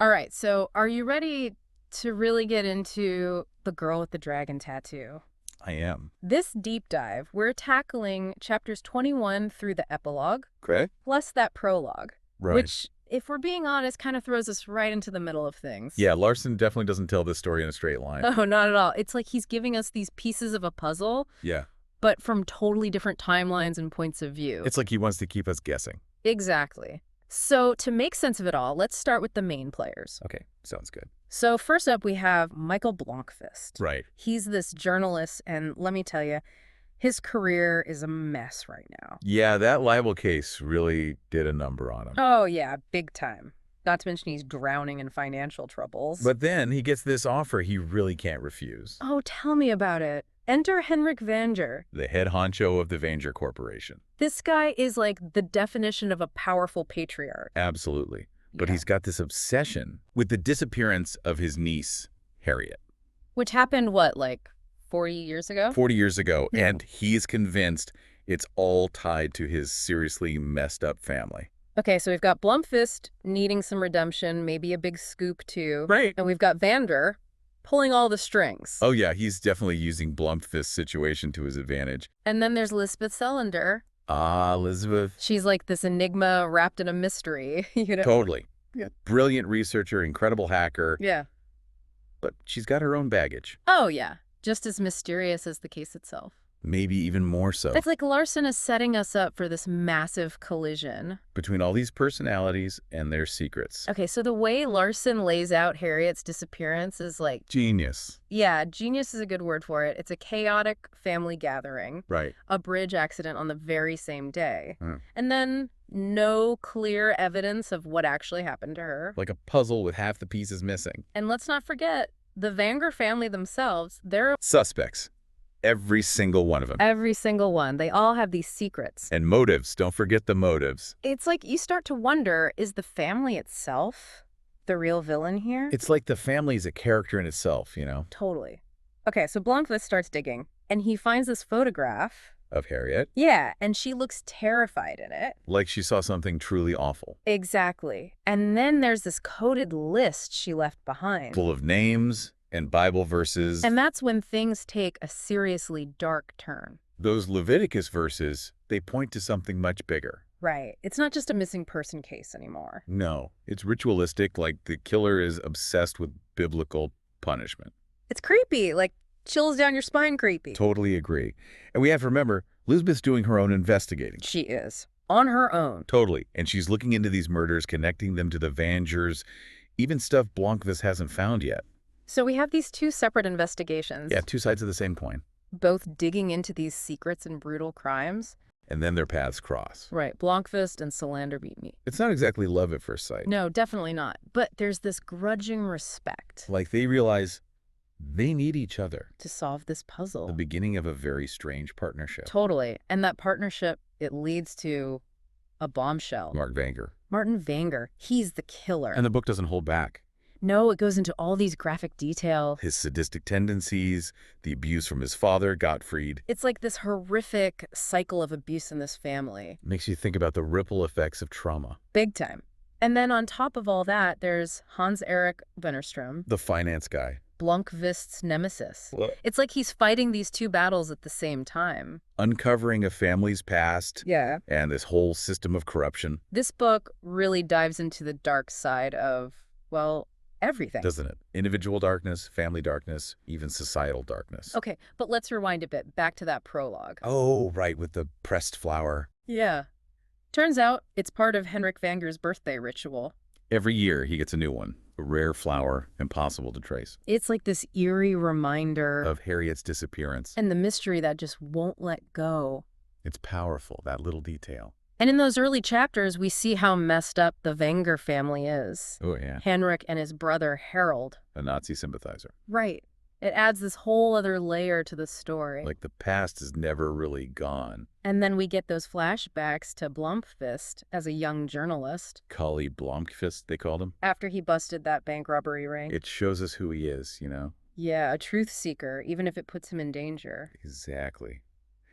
All right, so are you ready to really get into the girl with the dragon tattoo? I am. This deep dive, we're tackling chapters 21 through the epilogue, Okay. plus that prologue, Right. which, if we're being honest, kind of throws us right into the middle of things. Yeah, Larsson definitely doesn't tell this story in a straight line. Oh, not at all. It's like he's giving us these pieces of a puzzle, Yeah. but from totally different timelines and points of view. It's like he wants to keep us guessing. Exactly. So to make sense of it all, let's start with the main players. Okay, sounds good. So first up, we have Mikael Blomkvist. Right. He's this journalist, and let me tell you, his career is a mess right now. Yeah, that libel case really did a number on him. Oh, yeah, big time. Not to mention he's drowning in financial troubles. But then he gets this offer he really can't refuse. Oh, tell me about it. Enter Henrik Vanger. The head honcho of the Vanger Corporation. This guy is like the definition of a powerful patriarch. Absolutely. But Yeah. he's got this obsession with the disappearance of his niece, Harriet. Which happened, what, like 40 years ago? 40 years ago, Yeah. and he's convinced it's all tied to his seriously messed up family. Okay, so we've got Blomkvist needing some redemption, maybe a big scoop too. Right. And we've got Vander pulling all the strings. Oh, yeah, he's definitely using Blomkvist's situation to his advantage. And then there's Lisbeth Salander. Ah, Elizabeth. She's like this enigma wrapped in a mystery, you know? Totally. Yeah. Brilliant researcher, incredible hacker, Yeah. but she's got her own baggage. Oh, yeah. Just as mysterious as the case itself. Maybe even more so. It's like Larsson is setting us up for this massive collision. Between all these personalities and their secrets. Okay, so the way Larsson lays out Harriet's disappearance is like, Genius. yeah, genius is a good word for it. It's a chaotic family gathering, Right. a bridge accident on the very same day, Mm. and then no clear evidence of what actually happened to her. Like a puzzle with half the pieces missing. And let's not forget, the Vanger family themselves, they're Suspects. Every single one of them. every single one. They all have these secrets. And motives. Don't forget the motives. It's like you start to wonder, is the family itself the real villain here? It's like the family's a character in itself, you know, Totally. Okay, so Blomkvist starts digging, and he finds this photograph. of Harriet. Yeah, and she looks terrified in it. Like she saw something truly awful. Exactly. And then there's this coded list she left behind. Full of names and Bible verses. And that's when things take a seriously dark turn. Those Leviticus verses, they point to something much bigger. Right. It's not just a missing person case anymore. No, it's ritualistic, like the killer is obsessed with biblical punishment. It's creepy, like chills down your spine creepy. Totally agree. And we have to remember, Lisbeth's doing her own investigating. She is. On her own. Totally. And she's looking into these murders, connecting them to the Vangers, even stuff Blomkvist hasn't found yet. So we have these two separate investigations. Yeah, two sides of the same coin. Both digging into these secrets and brutal crimes. And then their paths cross. Right. Blomkvist and Salander beat me. It's not exactly love at first sight. No, definitely not. But there's this grudging respect Like they realize they need each other. to solve this puzzle. The beginning of a very strange partnership. Totally. And that partnership, it leads to a bombshell. Mark Vanger. Martin Vanger, he's the killer. And the book doesn't hold back. No, it goes into all these graphic detail. His sadistic tendencies, the abuse from his father, Gottfried. It's like this horrific cycle of abuse in this family. Makes you think about the ripple effects of trauma. Big time. And then on top of all that, there's Hans-Erik Wennerstrom, The finance guy. Blomkvist's nemesis. What? It's like he's fighting these two battles at the same time. Uncovering a family's past Yeah. and this whole system of corruption, This book really dives into the dark side of, well, everything. doesn't it? Individual darkness, family darkness, even societal darkness. Okay, but let's rewind a bit, back to that prologue. Oh, right, with the pressed flower. Yeah. Turns out it's part of Henrik Vanger's birthday ritual. Every year he gets a new one. A rare flower, impossible to trace. It's like this eerie reminder Of Harriet's disappearance. and the mystery that just won't let go. It's powerful, that little detail. And in those early chapters, we see how messed up the Vanger family is. Oh, yeah. Henrik and his brother Harold. A Nazi sympathizer. Right. It adds this whole other layer to the story. Like the past is never really gone. And then we get those flashbacks to Blomkvist as a young journalist Kali Blomkvist, they called him. after he busted that bank robbery ring. It shows us who he is, you know? Yeah, a truth seeker, even if it puts him in danger. Exactly.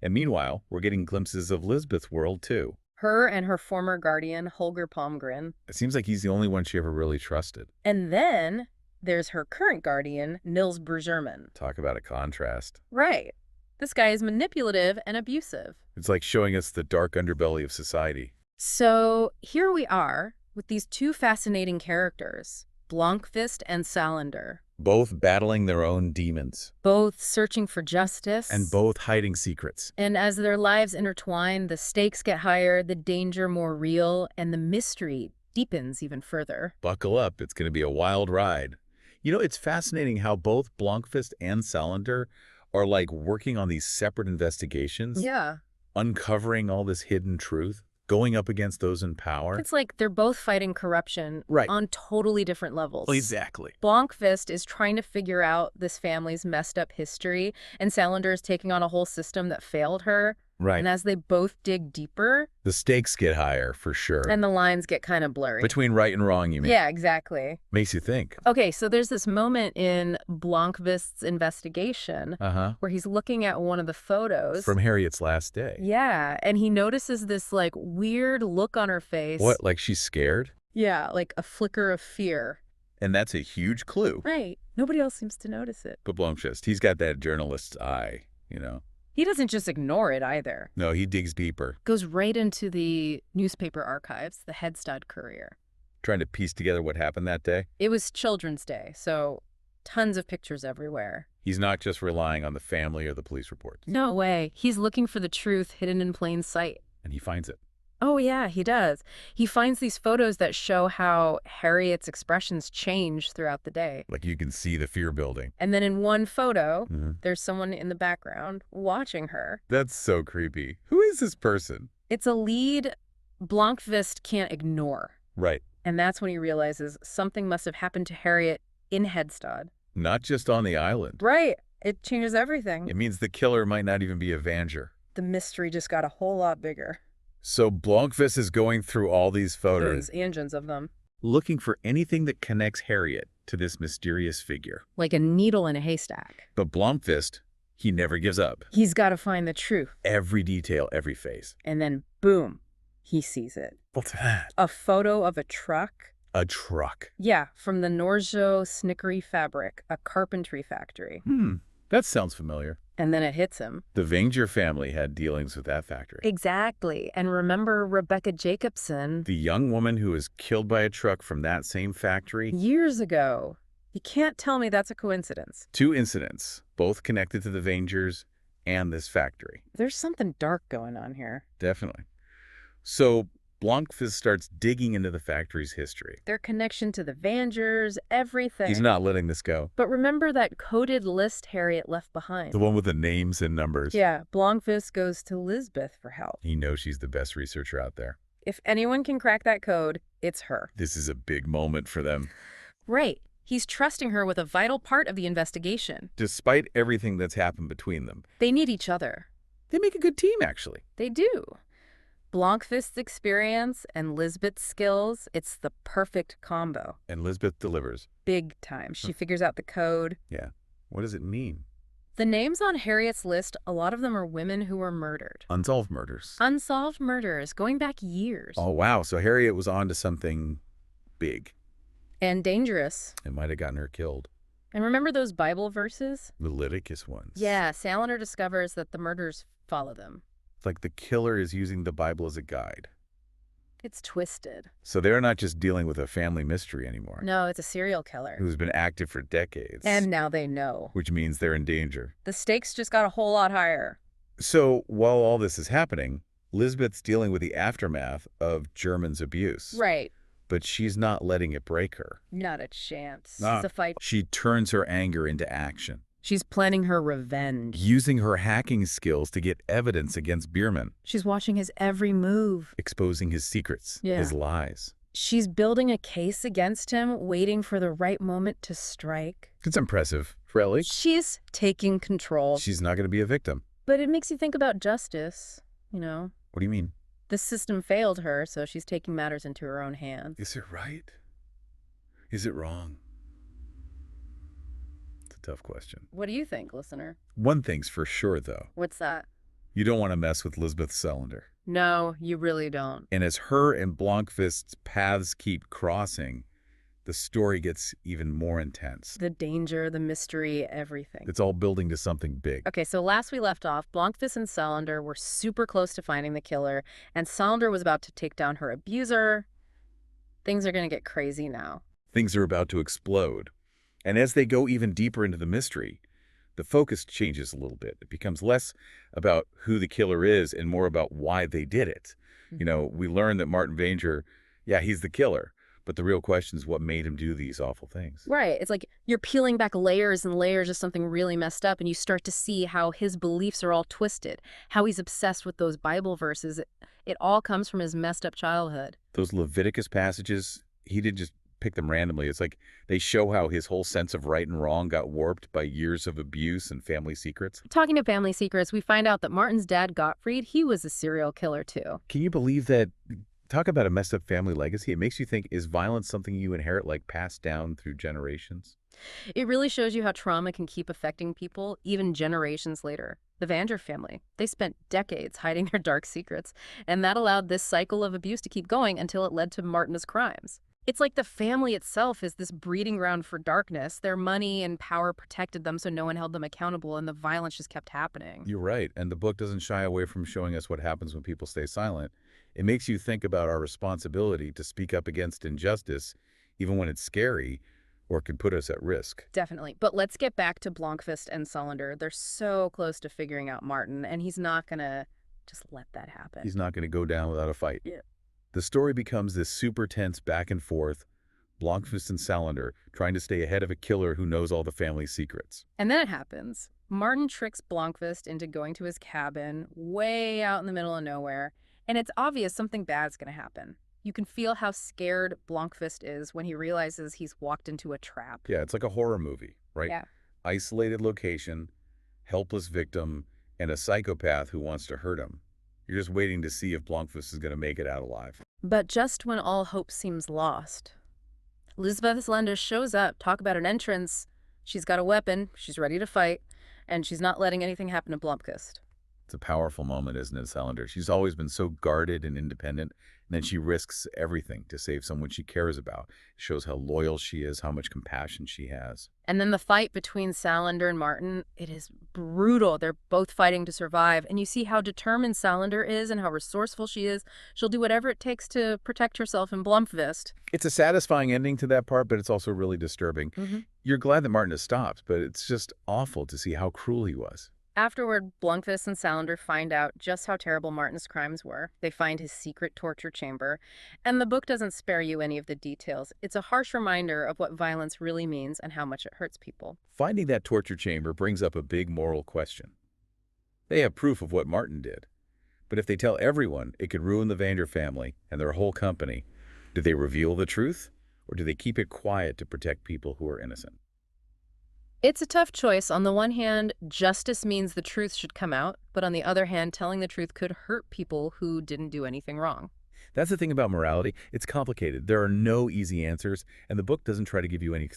And meanwhile, we're getting glimpses of Lisbeth's world, too. Her and her former guardian, Holger Palmgren. It seems like he's the only one she ever really trusted. And then there's her current guardian, Nils Bergerman. Talk about a contrast. Right. This guy is manipulative and abusive. It's like showing us the dark underbelly of society. So here we are with these two fascinating characters, Blomkvist and Salander. Both battling their own demons. Both searching for justice. And both hiding secrets. And as their lives intertwine, the stakes get higher, the danger more real, and the mystery deepens even further. Buckle up, it's going to be a wild ride. You know, it's fascinating how both Blomkvist and Salander are like working on these separate investigations. Yeah. Uncovering all this hidden truth, going up against those in power. It's like they're both fighting corruption on totally different levels. Exactly. Blomkvist is trying to figure out this family's messed up history, and Salander is taking on a whole system that failed her. Right. And as they both dig deeper, the stakes get higher, for sure. And the lines get kind of blurry. Between right and wrong, you mean? Yeah, exactly. Makes you think. Okay, so there's this moment in Blomkvist's investigation where he's looking at one of the photos. From Harriet's last day. Yeah, and he notices this, like, weird look on her face. What, like she's scared? Yeah, like a flicker of fear. And that's a huge clue. Right. Nobody else seems to notice it. But Blomkvist, he's got that journalist's eye, you know? He doesn't just ignore it either. No, he digs deeper. Goes right into the newspaper archives, the Hedstad Courier. Trying to piece together what happened that day? It was Children's Day, so tons of pictures everywhere. He's not just relying on the family or the police reports. No way. He's looking for the truth hidden in plain sight. And he finds it. Oh, yeah, he does. He finds these photos that show how Harriet's expressions change throughout the day. Like you can see the fear building. And then in one photo, there's someone in the background watching her. That's so creepy. Who is this person? It's a lead Blomkvist can't ignore. Right. And that's when he realizes something must have happened to Harriet in Hedstad. Not just on the island. Right. It changes everything. It means the killer might not even be a Vanger. The mystery just got a whole lot bigger. So Blomkvist is going through all these photos. Engines of them. Looking for anything that connects Harriet to this mysterious figure. Like a needle in a haystack. But Blomkvist, he never gives up. He's got to find the truth. Every detail, every face. And then, boom, he sees it. What's that? A photo of a truck. A truck? Yeah, from the Norjo Snickery Fabric, a carpentry factory. That sounds familiar. And then it hits him. The Vanger family had dealings with that factory. Exactly. And remember Rebecca Jacobson? The young woman who was killed by a truck from that same factory? Years ago. You can't tell me that's a coincidence. 2 incidents, both connected to the Vangers and this factory. There's something dark going on here. Definitely. So Blomkvist starts digging into the factory's history. Their connection to the Vangers, everything. He's not letting this go. But remember that coded list Harriet left behind? The one with the names and numbers. Yeah, Blomkvist goes to Lisbeth for help. He knows she's the best researcher out there. If anyone can crack that code, it's her. This is a big moment for them. Right. He's trusting her with a vital part of the investigation. Despite everything that's happened between them. They need each other. They make a good team, actually. They do. Blomkvist's experience and Lisbeth's skills, it's the perfect combo. And Lisbeth delivers. Big time. She figures out the code. Yeah. What does it mean? The names on Harriet's list, a lot of them are women who were murdered. Unsolved murders. Unsolved murders, going back years. Oh, wow. So Harriet was on to something big. And dangerous. It might have gotten her killed. And remember those Bible verses? The Leviticus ones. Yeah, Salander discovers that the murders follow them. It's like the killer is using the Bible as a guide. It's twisted. So they're not just dealing with a family mystery anymore. No, it's a serial killer. Who's been active for decades. And now they know. Which means they're in danger. The stakes just got a whole lot higher. So while all this is happening, Lisbeth's dealing with the aftermath of German's abuse. Right. But she's not letting it break her. Not a chance. Nah. It's a fight. She turns her anger into action. She's planning her revenge. Using her hacking skills to get evidence against Bierman. She's watching his every move. Exposing his secrets, his lies. She's building a case against him, waiting for the right moment to strike. It's impressive. Really? She's taking control. She's not going to be a victim. But it makes you think about justice, you know. What do you mean? The system failed her, so she's taking matters into her own hands. Is it right? Is it wrong? It's a tough question. What do you think, listener? One thing's for sure, though. What's that? You don't want to mess with Lisbeth Salander. No, you really don't. And as her and Blomkvist's paths keep crossing, the story gets even more intense. The danger, the mystery, everything. It's all building to something big. Okay, so last we left off, Blomkvist and Salander were super close to finding the killer, and Salander was about to take down her abuser. Things are going to get crazy now. Things are about to explode. And as they go even deeper into the mystery, the focus changes a little bit. It becomes less about who the killer is and more about why they did it. We learn that Martin Vanger, yeah, he's the killer. But the real question is what made him do these awful things. Right. It's like you're peeling back layers and layers of something really messed up, and you start to see how his beliefs are all twisted, how he's obsessed with those Bible verses. It all comes from his messed up childhood. Those Leviticus passages, he didn't just pick them randomly. It's like they show how his whole sense of right and wrong got warped by years of abuse and family secrets. Talking to family secrets, we find out that Martin's dad, Gottfried, he was a serial killer too. Can you believe that? Talk about a messed up family legacy. It makes you think, is violence something you inherit, like passed down through generations? It really shows you how trauma can keep affecting people even generations later. The Vanger family, they spent decades hiding their dark secrets, and that allowed this cycle of abuse to keep going until it led to Martin's crimes. It's like the family itself is this breeding ground for darkness. Their money and power protected them so no one held them accountable, and the violence just kept happening. You're right. And the book doesn't shy away from showing us what happens when people stay silent. It makes you think about our responsibility to speak up against injustice, even when it's scary or could put us at risk. Definitely. But let's get back to Blomkvist and Salander. They're so close to figuring out Martin, and he's not going to just let that happen. He's not going to go down without a fight. Yeah. The story becomes this super tense back and forth, Blomkvist and Salander trying to stay ahead of a killer who knows all the family's secrets. And then it happens. Martin tricks Blomkvist into going to his cabin way out in the middle of nowhere, and it's obvious something bad's going to happen. You can feel how scared Blomkvist is when he realizes he's walked into a trap. Yeah, it's like a horror movie, right? Yeah. Isolated location, helpless victim, and a psychopath who wants to hurt him. You're just waiting to see if Blomkvist is going to make it out alive. But just when all hope seems lost, Lisbeth Salander shows up. Talk about an entrance. She's got a weapon. She's ready to fight. And she's not letting anything happen to Blomkvist. It's a powerful moment, isn't it, Salander? She's always been so guarded and independent, and then she risks everything to save someone she cares about. It shows how loyal she is, how much compassion she has. And then the fight between Salander and Martin, it is brutal. They're both fighting to survive. And you see how determined Salander is and how resourceful she is. She'll do whatever it takes to protect herself and Blomkvist. It's a satisfying ending to that part, but it's also really disturbing. You're glad that Martin has stopped, but it's just awful to see how cruel he was. Afterward, Blomkvist and Salander find out just how terrible Martin's crimes were. They find his secret torture chamber, and the book doesn't spare you any of the details. It's a harsh reminder of what violence really means and how much it hurts people. Finding that torture chamber brings up a big moral question. They have proof of what Martin did, but if they tell everyone, it could ruin the Vander family and their whole company. Do they reveal the truth, or do they keep it quiet to protect people who are innocent? It's a tough choice. On the one hand, justice means the truth should come out, but on the other hand, telling the truth could hurt people who didn't do anything wrong. That's the thing about morality. It's complicated. There are no easy answers, and the book doesn't try to give you any.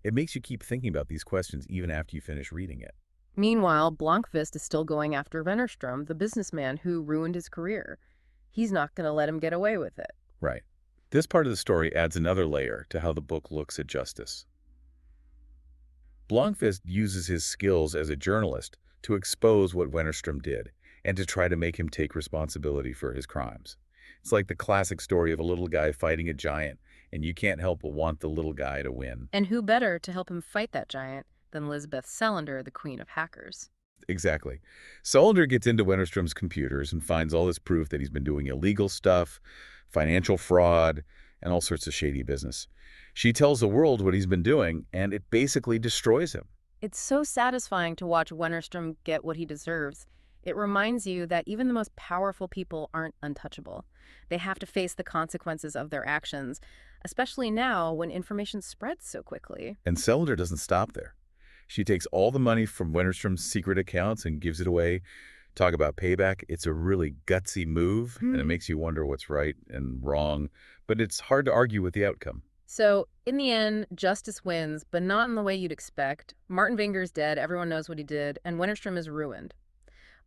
It makes you keep thinking about these questions even after you finish reading it. Meanwhile, Blomkvist is still going after Wennerstrom, the businessman who ruined his career. He's not going to let him get away with it. Right. This part of the story adds another layer to how the book looks at justice. Blomkvist uses his skills as a journalist to expose what Wennerstrom did and to try to make him take responsibility for his crimes. It's like the classic story of a little guy fighting a giant, and you can't help but want the little guy to win. And who better to help him fight that giant than Lisbeth Salander, the queen of hackers? Exactly. Salander gets into Wennerstrom's computers and finds all this proof that he's been doing illegal stuff, financial fraud, and all sorts of shady business. She tells the world what he's been doing, and it basically destroys him. It's so satisfying to watch Wennerstrom get what he deserves. It reminds you that even the most powerful people aren't untouchable. They have to face the consequences of their actions, especially now when information spreads so quickly. And Salander doesn't stop there. She takes all the money from Wennerstrom's secret accounts and gives it away. Talk about payback. It's a really gutsy move, and it makes you wonder what's right and wrong, but it's hard to argue with the outcome. So, in the end, justice wins, but not in the way you'd expect. Martin Vanger's dead, everyone knows what he did, and Wennerstrom is ruined.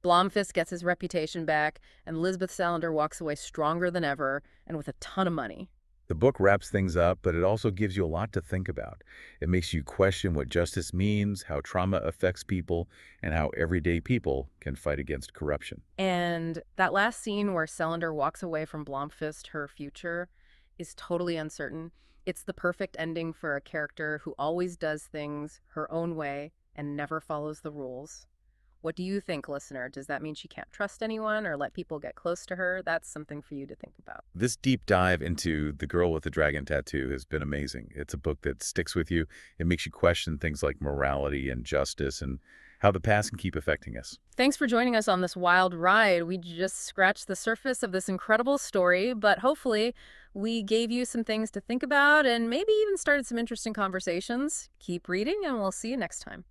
Blomkvist gets his reputation back, and Lisbeth Salander walks away stronger than ever and with a ton of money. The book wraps things up, but it also gives you a lot to think about. It makes you question what justice means, how trauma affects people, and how everyday people can fight against corruption. And that last scene where Salander walks away from Blomkvist, her future, is totally uncertain. It's the perfect ending for a character who always does things her own way and never follows the rules. What do you think, listener? Does that mean she can't trust anyone or let people get close to her? That's something for you to think about. This deep dive into The Girl with the Dragon Tattoo has been amazing. It's a book that sticks with you. It makes you question things like morality and justice and how the past can keep affecting us. Thanks for joining us on this wild ride. We just scratched the surface of this incredible story, but hopefully we gave you some things to think about and maybe even started some interesting conversations. Keep reading, and we'll see you next time.